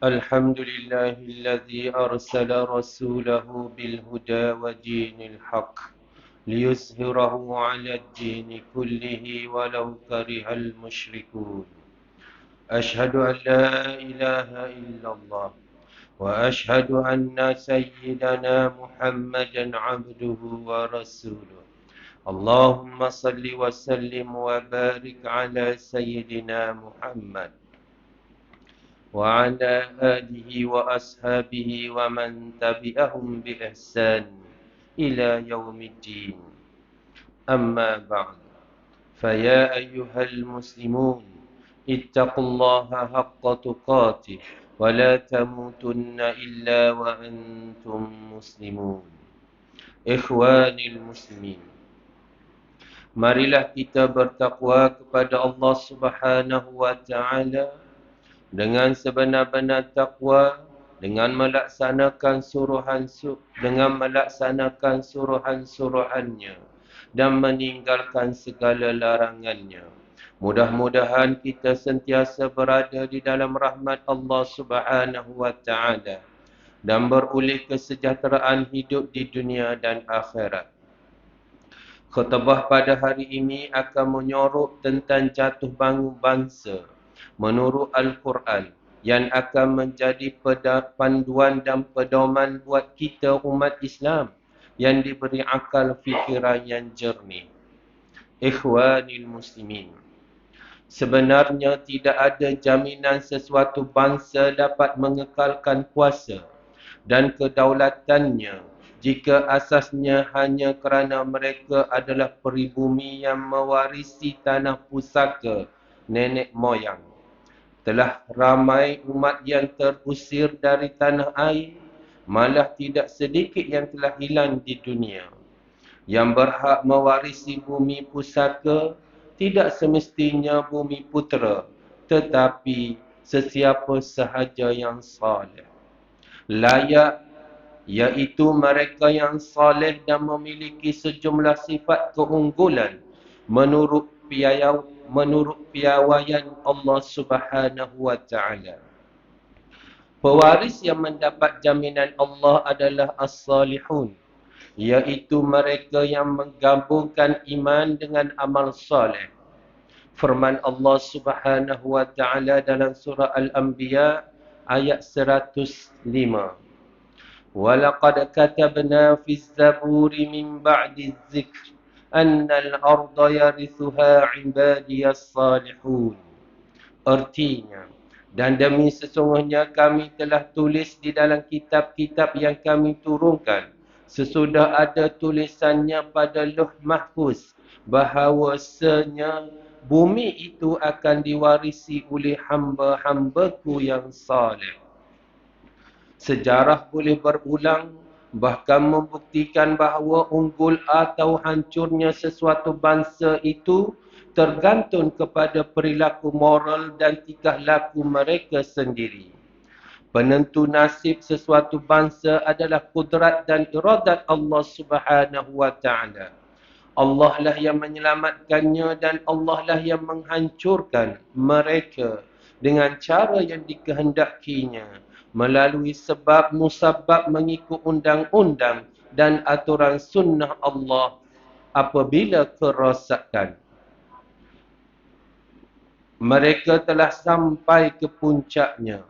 الحمد لله الذي أرسل رسوله بالهدى ودين الحق ليظهره على الدين كله ولو كره المشركون. أشهد أن لا إله إلا الله وأشهد أن سيدنا محمدا عبده ورسوله. اللهم صل وسلم وبارك على سيدنا محمد وعلى آله وأصحابه ومن تبعهم بإحسان إلى يوم الدين. أما بعد، فيا أيها المسلمون اتقوا الله حق تقاته ولا تموتن إلا وأنتم مسلمون. إخواني المسلمين, marilah kita bertakwa kepada Allah Subhanahu wa taala dengan sebenar-benar takwa, dengan melaksanakan suruhan-suruhannya dan meninggalkan segala larangannya. Mudah-mudahan kita sentiasa berada di dalam rahmat Allah Subhanahu wa taala dan beroleh kesejahteraan hidup di dunia dan akhirat. Khutbah pada hari ini akan menyorok tentang jatuh bangun bangsa menurut Al-Quran yang akan menjadi panduan dan pedoman buat kita umat Islam yang diberi akal fikiran yang jernih. Ikhwanil muslimin, sebenarnya tidak ada jaminan sesuatu bangsa dapat mengekalkan kuasa dan kedaulatannya jika asasnya hanya kerana mereka adalah peribumi yang mewarisi tanah pusaka nenek moyang. Telah ramai umat yang terusir dari tanah air, malah tidak sedikit yang telah hilang di dunia. Yang berhak mewarisi bumi pusaka tidak semestinya bumi putera, tetapi sesiapa sahaja yang saleh. Layak, iaitu mereka yang saleh dan memiliki sejumlah sifat keunggulan menurut piawaian Allah Subhanahu wa taala. Pewaris yang mendapat jaminan Allah adalah as-salihun, iaitu mereka yang menggabungkan iman dengan amal saleh. Firman Allah Subhanahu wa taala dalam surah Al-Anbiya ayat 105. وَلَقَدْ كَتَبْنَا فِي الزَّبُورِ مِنْ بَعْدِ الذِّكْرِ أَنَّ الْأَرْضَ يَرِثُهَا عِبَادِيَ الصَّالِحُونَ. Artinya, dan demi sesungguhnya kami telah tulis di dalam kitab-kitab yang kami turunkan sesudah ada tulisannya pada Lauh Mahfuz bahawasanya bumi itu akan diwarisi oleh hamba-hambaku yang saleh. Sejarah boleh berulang, bahkan membuktikan bahawa unggul atau hancurnya sesuatu bangsa itu tergantung kepada perilaku moral dan tingkah laku mereka sendiri. Penentu nasib sesuatu bangsa adalah kudrat dan iradat Allah Subhanahu wa taala. Allah lah yang menyelamatkannya dan Allah lah yang menghancurkan mereka dengan cara yang dikehendakinya melalui sebab musabab mengikut undang-undang dan aturan sunnah Allah apabila kerosakan mereka telah sampai ke puncaknya.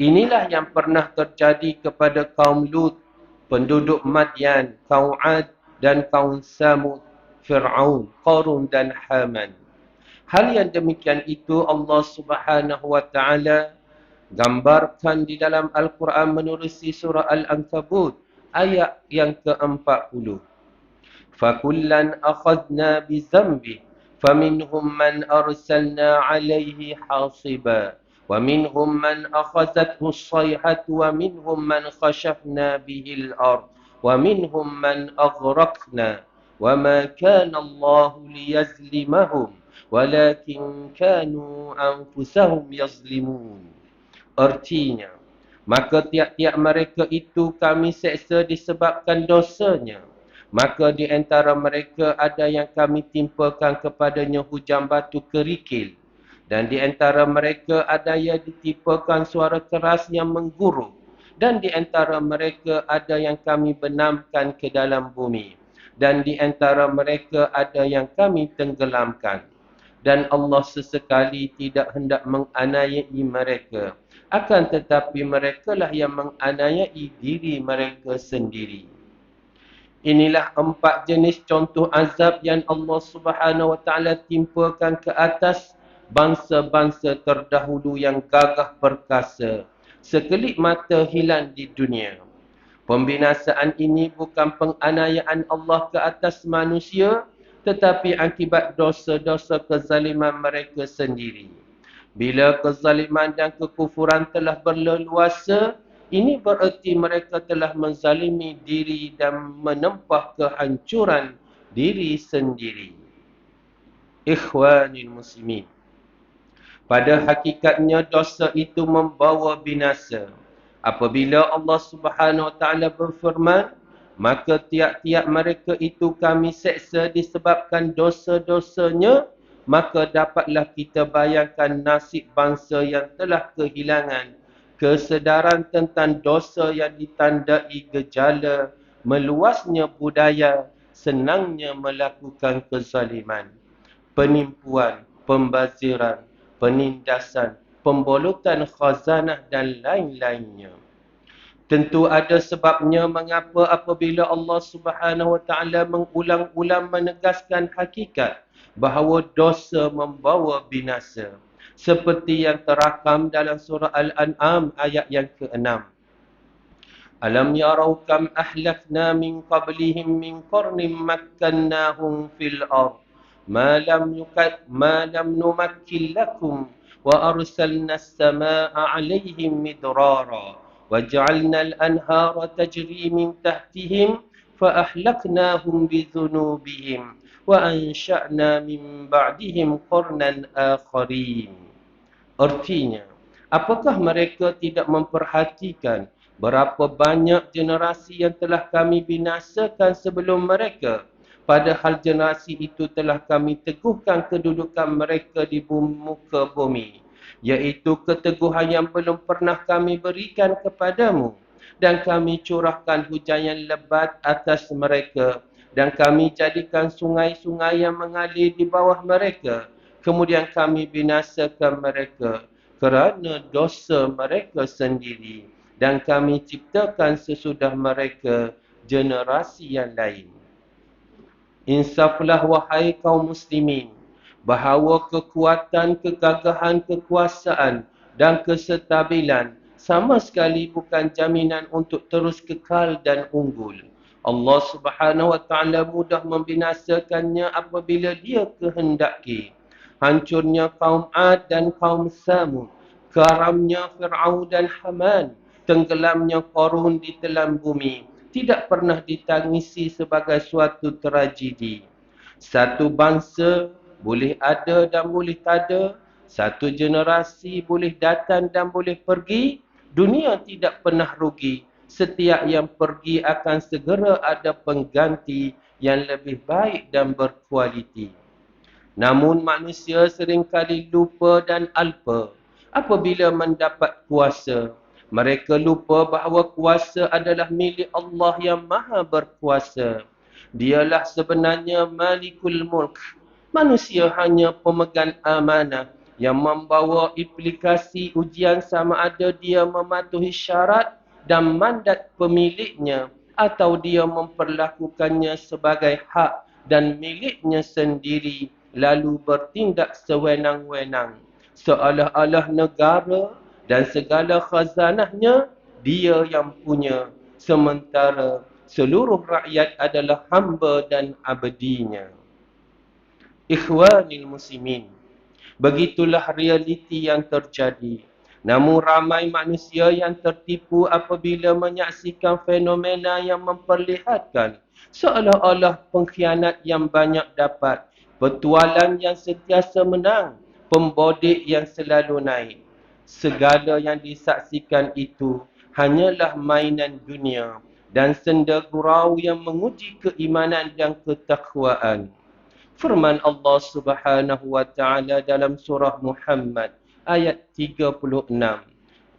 Inilah yang pernah terjadi kepada kaum Lut, penduduk Madyan, kaum Ad dan kaum Samud, Fir'aun, Qarun dan Haman. Hal yang demikian itu Allah Subhanahu wa taala gambarkan di dalam Al-Quran menerusi surah Al-Ankabut ayat yang ke-40. فَكُلًّا أَخَذْنَا بِذَنْبِهِ فَمِنْهُمْ مَنْ أَرْسَلْنَا عَلَيْهِ حَاصِبًا وَمِنْهُمْ مَنْ أَخَذَتْهُ الصَّيْحَةُ وَمِنْهُمْ مَنْ خَسَفْنَا بِهِ الْأَرْضَ وَمِنْهُمْ مَنْ أَغْرَقْنَا وَمَا كَانَ اللَّهُ لِيَظْلِمَهُمْ وَلَكِنْ كَانُوا أَنفُسَهُمْ يَظْلِمُونَ. Artinya, maka tiap-tiap mereka itu kami seksa disebabkan dosanya. Maka di antara mereka ada yang kami timpakan kepadanya hujan batu kerikil. Dan di antara mereka ada yang ditimpakan suara keras yang menggurau. Dan di antara mereka ada yang kami benamkan ke dalam bumi. Dan di antara mereka ada yang kami tenggelamkan. Dan Allah sesekali tidak hendak menganiayai mereka. Akan tetapi merekalah yang menganiayai diri mereka sendiri. Inilah 4 jenis contoh azab yang Allah Subhanahu Wa Taala timpakan ke atas bangsa-bangsa terdahulu yang gagah perkasa. Sekelip mata hilang di dunia. Pembinasaan ini bukan penganiayaan Allah ke atas manusia, tetapi akibat dosa-dosa kezaliman mereka sendiri. Bila kezaliman dan kekufuran telah berleluasa, ini bererti mereka telah menzalimi diri dan menempah kehancuran diri sendiri. Ikhwanil muslimin. Pada hakikatnya dosa itu membawa binasa. Apabila Allah Subhanahu Wa Taala berfirman, maka tiap-tiap mereka itu kami seksa disebabkan dosa-dosanya, maka dapatlah kita bayangkan nasib bangsa yang telah kehilangan kesedaran tentang dosa yang ditandai gejala meluasnya budaya, senangnya melakukan kezaliman, penipuan, pembaziran, penindasan, pembolotan khazanah dan lain-lainnya. Tentu ada sebabnya mengapa apabila Allah Subhanahu Wa Taala mengulang-ulang menegaskan hakikat bahawa dosa membawa binasa. Seperti yang terakam dalam surah Al-An'am ayat yang ke-6. Alam yarau kam ahlakna min qablihim min qarnin makkannahum fil ard ma lam numakkil lakum wa arsalna as-samaa'a 'alayhim midrara waj'alna al-anhara tajri min tahtihim fa ahlaknahum bi dhunubihim wa ansha'na min ba'dihim qarnan akharin. Artinya, apakah mereka tidak memperhatikan berapa banyak generasi yang telah kami binasakan sebelum mereka? Padahal generasi itu telah kami teguhkan kedudukan mereka di muka bumi. Iaitu keteguhan yang belum pernah kami berikan kepadamu. Dan kami curahkan hujan yang lebat atas mereka. Dan kami jadikan sungai-sungai yang mengalir di bawah mereka. Kemudian kami binasakan mereka kerana dosa mereka sendiri. Dan kami ciptakan sesudah mereka generasi yang lain. Insaflah wahai kaum muslimin, bahawa kekuatan, kegagahan, kekuasaan dan kestabilan sama sekali bukan jaminan untuk terus kekal dan unggul. Allah Subhanahu Wa Taala mudah membinasakannya apabila Dia kehendaki. Hancurnya kaum Ad dan kaum Samud, karamnya Fir'aun dan Haman, tenggelamnya Qarun di telan bumi, tidak pernah ditangisi sebagai suatu tragedi. Satu bangsa boleh ada dan boleh tak ada, satu generasi boleh datang dan boleh pergi, dunia tidak pernah rugi. Setiap yang pergi akan segera ada pengganti yang lebih baik dan berkualiti. Namun manusia seringkali lupa dan alpa apabila mendapat kuasa. Mereka lupa bahawa kuasa adalah milik Allah yang maha berkuasa. Dialah sebenarnya Malikul Mulk. Manusia hanya pemegang amanah yang membawa implikasi ujian sama ada dia mematuhi syarat dan mandat pemiliknya atau dia memperlakukannya sebagai hak dan miliknya sendiri lalu bertindak sewenang-wenang seolah-olah negara dan segala khazanahnya dia yang punya sementara seluruh rakyat adalah hamba dan abdinya. Ikhwanil muslimin, begitulah realiti yang terjadi. Namun ramai manusia yang tertipu apabila menyaksikan fenomena yang memperlihatkan seolah-olah pengkhianat yang banyak dapat, petualang yang sentiasa menang, pembodik yang selalu naik. Segala yang disaksikan itu hanyalah mainan dunia dan senda gurau yang menguji keimanan dan ketakwaan. Firman Allah Subhanahu wa taala dalam surah Muhammad ayat 36.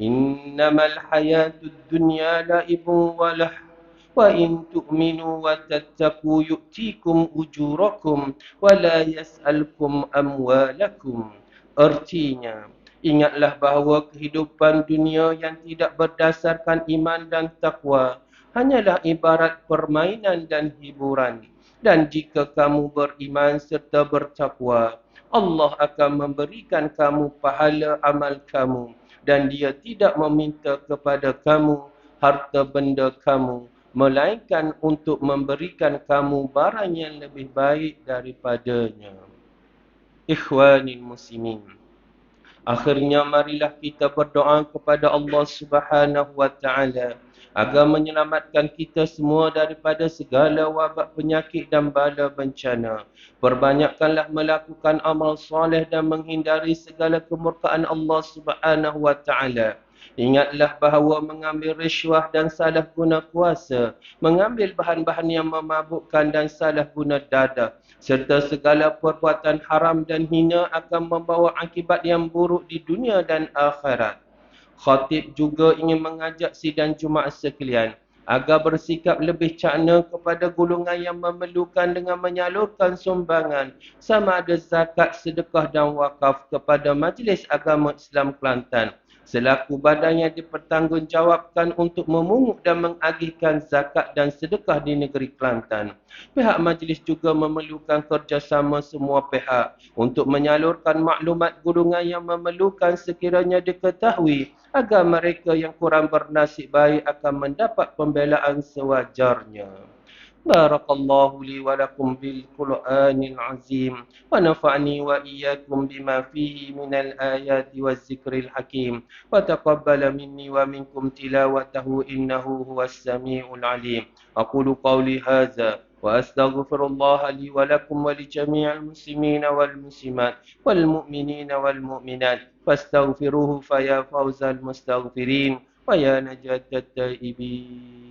Innamal hayatud dunya la'ibun wa lah wa in tu'minu wa tattaqu yu'tikum ujurakum wa la yas'alkum amwalakum. Artinya, ingatlah bahawa kehidupan dunia yang tidak berdasarkan iman dan takwa hanyalah ibarat permainan dan hiburan. Dan jika kamu beriman serta bertakwa, Allah akan memberikan kamu pahala amal kamu dan dia tidak meminta kepada kamu harta benda kamu, melainkan untuk memberikan kamu barang yang lebih baik daripadanya. Ikhwanil muslimin, akhirnya marilah kita berdoa kepada Allah Subhanahu wa taala agar menyelamatkan kita semua daripada segala wabak penyakit dan bala bencana. Perbanyakkanlah melakukan amal soleh dan menghindari segala kemurkaan Allah Subhanahu wa taala. Ingatlah bahawa mengambil rishwah dan salah guna kuasa, mengambil bahan-bahan yang memabukkan dan salah guna dadah, serta segala perbuatan haram dan hina akan membawa akibat yang buruk di dunia dan akhirat. Khatib juga ingin mengajak sidang Jumaat sekalian agar bersikap lebih cakna kepada golongan yang memerlukan dengan menyalurkan sumbangan sama ada zakat, sedekah dan wakaf kepada Majlis Agama Islam Kelantan selaku badan yang dipertanggungjawabkan untuk memungut dan mengagihkan zakat dan sedekah di negeri Kelantan. Pihak majlis juga memerlukan kerjasama semua pihak untuk menyalurkan maklumat golongan yang memerlukan sekiranya diketahui agar mereka yang kurang bernasib baik akan mendapat pembelaan sewajarnya. بارك الله لي ولكم بالقرآن العظيم ونفعني وإياكم بما فيه من الآيات والذكر الحكيم وتقبل مني ومنكم تلاوته إنه هو السميع العليم. أقول قولي هذا وأستغفر الله لي ولكم ولجميع المسلمين والمسلمات والمؤمنين والمؤمنات فاستغفروه فيا فوز المستغفرين ويا نجاة التائبين.